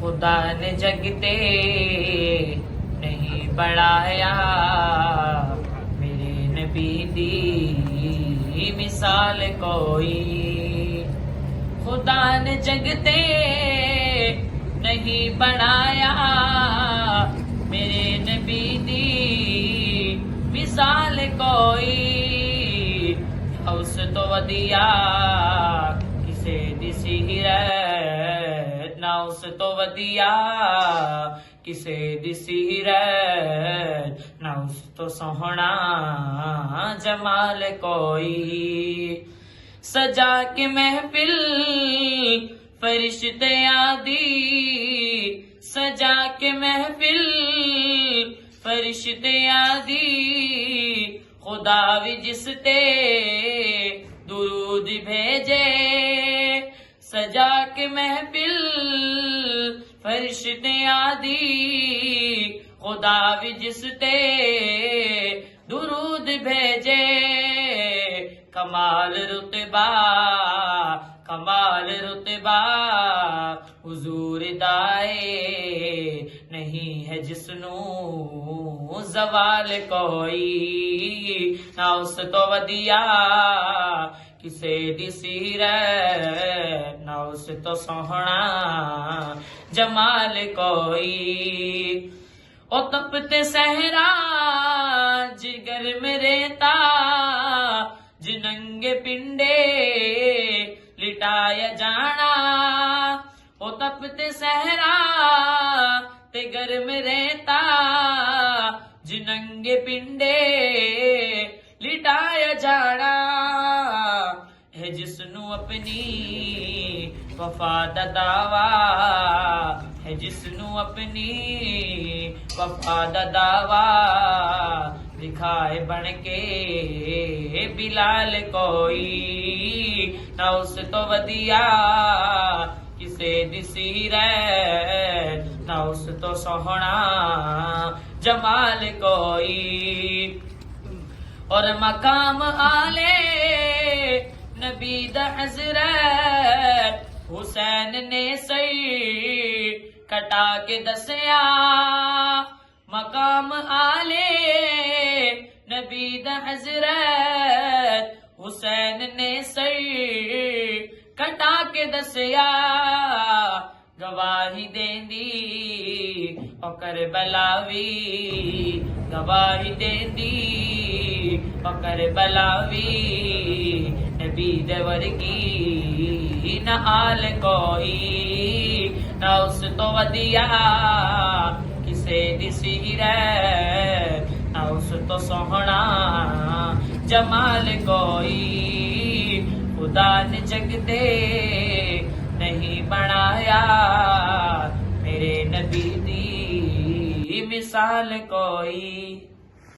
खुदा ने जगते नहीं बढ़ाया, मेरे नबी दी मिसाल कोई। खुदा ने जगते नहीं बढ़ाया, मेरे नबी दी मिसाल कोई। उस तो वदिया किसे दिसी रे, ना उस तो वदिया किसे दिसी रे, ना उस तो सोहना जमाल कोई। सजा के महफिल फरिश्ते आदि, सजा के महफिल फरिश्ते आदि, खुदा भी जिसते दुरूद भेजे। सजा के महफिल फरिश्ते आदि, खुदा भी जिसते दुरूद भेजे। कमाल रुतबा कमाल रुतबा हुजूर दाए, नहीं है जिसनू जवाल कोई। ना उस तो वदिया किसे दिसी रे, ना उस तो सोहना जमाल कोई। ओ तपते सहरा जिगर में रेता, जिनंगे पिंडे लिटाया जाना। ओ तपते सहरा ते गर्म रहता, जिनंगे पिंडे लिटाया जाना। है जिसनू अपनी वफा दा दावा, है जिसनू अपनी वफा दा दावा, दिखाए बन के बिलाल कोई। ना उस तो वदिया किसे दिसी रे, ना उस तो सोहना जमाल कोई। और मकाम आले नबी दा हज़रत हुसैन ने सही कटा के दसिया। मकाम आले नबी दा हज़रत हुसैन ने सही कटा के दसिया। गवाही देंदी ओ करबलावी, गवाही देंदी ओ करबलावी, नबी दे वर्गी न आल कोई। ना उस तो वदिया किसे दिसी रे, ना उस तो सोहना जमाल कोई। खुदा ने जगते नहीं बनाया, मेरे नबी दी मिसाल कोई।